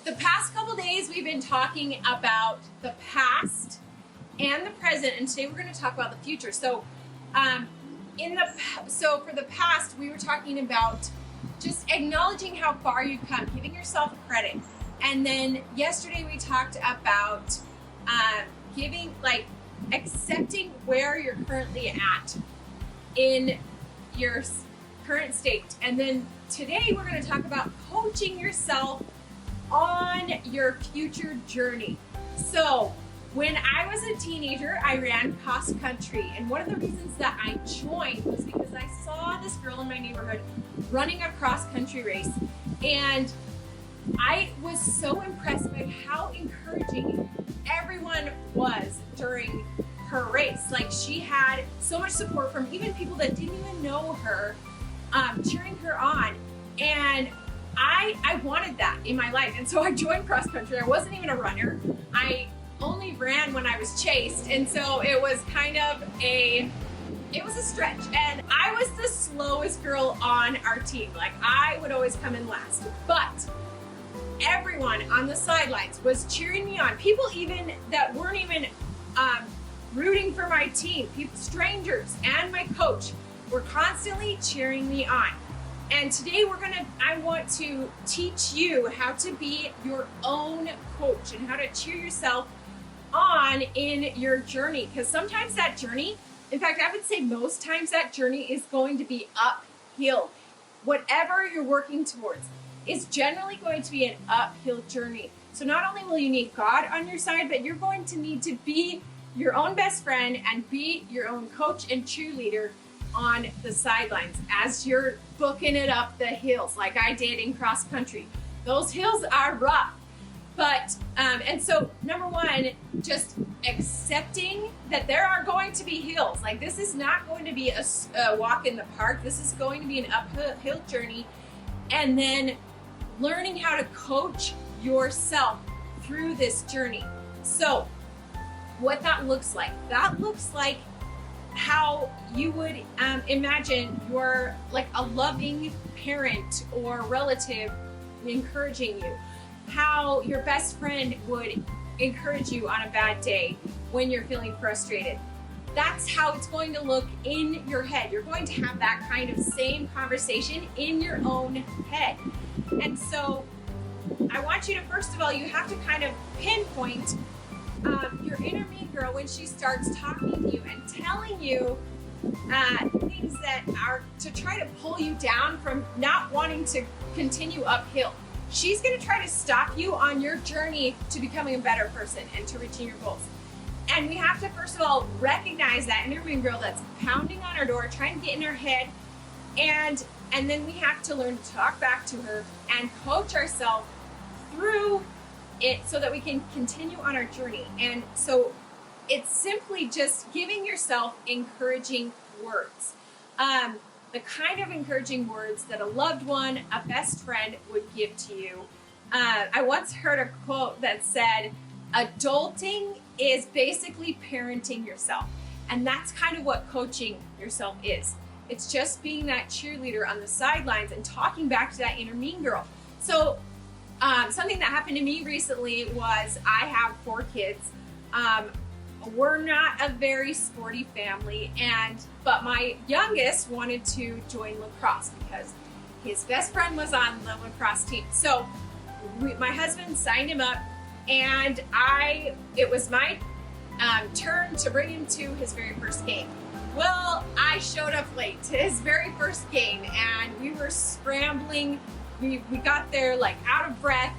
The past couple days we've been talking about the past and the present, and today we're going to talk about the future. So for the past, we were talking about just acknowledging how far you've come, giving yourself credit. And then yesterday we talked about accepting where you're currently at in your current state. And then today we're going to talk about coaching yourself on your future journey. So when I was a teenager, I ran cross country, and one of the reasons that I joined was because I saw this girl in my neighborhood running a cross country race, and I was so impressed by how encouraging everyone was during her race. Like, she had so much support from even people that didn't even know her, cheering her on, and I wanted that in my life, and so I joined cross country. I wasn't even a runner. I only ran when I was chased, and so it was kind of a stretch, and I was the slowest girl on our team. Like, I would always come in last, but everyone on the sidelines was cheering me on. People even that weren't even rooting for my team, people, strangers, and my coach were constantly cheering me on. And today I want to teach you how to be your own coach and how to cheer yourself on in your journey. Because sometimes that journey, in fact, I would say most times that journey is going to be uphill. Whatever you're working towards is generally going to be an uphill journey. So not only will you need God on your side, but you're going to need to be your own best friend and be your own coach and cheerleader on the sidelines as you're booking it up the hills like I did in cross country. Those hills are rough, but and so number one, just accepting that there are going to be hills. Like, this is not going to be a walk in the park. This is going to be an uphill journey, and then learning how to coach yourself through this journey. So what that looks like how you would imagine you're like a loving parent or relative encouraging you, how your best friend would encourage you on a bad day when you're feeling frustrated. That's how it's going to look in your head. You're going to have that kind of same conversation in your own head. And so I want you to, first of all, you have to kind of pinpoint your inner mean girl when she starts talking to you and telling you things that are to try to pull you down from not wanting to continue uphill. She's going to try to stop you on your journey to becoming a better person and to reaching your goals. And we have to, first of all, recognize that inner mean girl that's pounding on our door, trying to get in our head, and then we have to learn to talk back to her and coach ourselves through it so that we can continue on our journey. And so it's simply just giving yourself encouraging words, the kind of encouraging words that a loved one, a best friend would give to you. I once heard a quote that said, adulting is basically parenting yourself. And that's kind of what coaching yourself is. It's just being that cheerleader on the sidelines and talking back to that inner mean girl. So something that happened to me recently was I have 4 kids. We're not a very sporty family, but my youngest wanted to join lacrosse because his best friend was on the lacrosse team. So my husband signed him up, and it was my turn to bring him to his very first game. Well, I showed up late to his very first game, and we were scrambling. We got there like out of breath,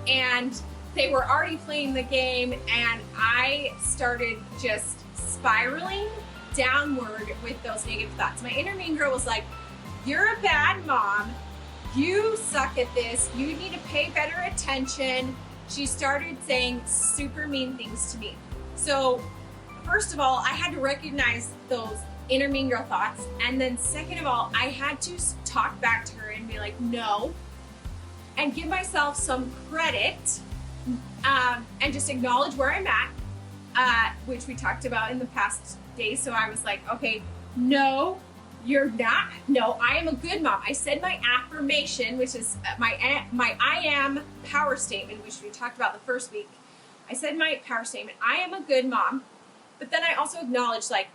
and they were already playing the game, and I started just spiraling downward with those negative thoughts. My inner mean girl was like, you're a bad mom, you suck at this, you need to pay better attention. She started saying super mean things to me. So first of all, I had to recognize those inner mean girl thoughts, and then second of all, I had to talk back to her and be like, no, and give myself some credit, and just acknowledge where I'm at, which we talked about in the past days. So I was like, okay, no, you're not. No, I am a good mom. I said my affirmation, which is my I am power statement, which we talked about the first week. I said my power statement. I am a good mom. But then I also acknowledged, like,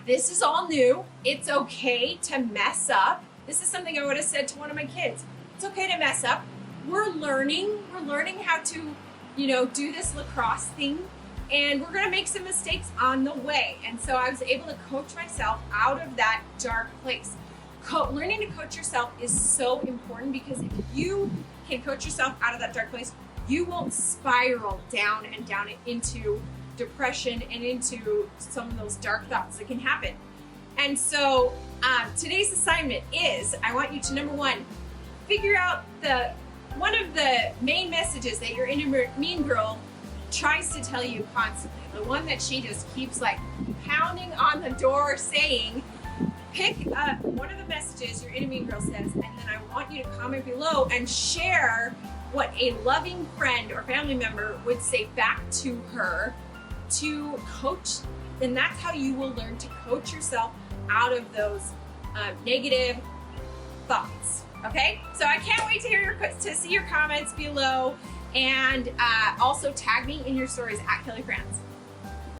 this is all new. It's okay to mess up. This is something I would have said to one of my kids. It's okay to mess up. We're learning how to, do this lacrosse thing, and we're gonna make some mistakes on the way. And so I was able to coach myself out of that dark place. Learning to coach yourself is so important, because if you can coach yourself out of that dark place, you won't spiral down and down into depression and into some of those dark thoughts that can happen. And so today's assignment is, I want you to, number one, figure out one of the main messages that your inner mean girl tries to tell you constantly, the one that she just keeps like pounding on the door saying. Pick one of the messages your inner mean girl says, and then I want you to comment below and share what a loving friend or family member would say back to her to coach. And that's how you will learn to coach yourself out of those negative thoughts. Okay, so I can't wait to see your comments below, and also tag me in your stories at Kelly Franz.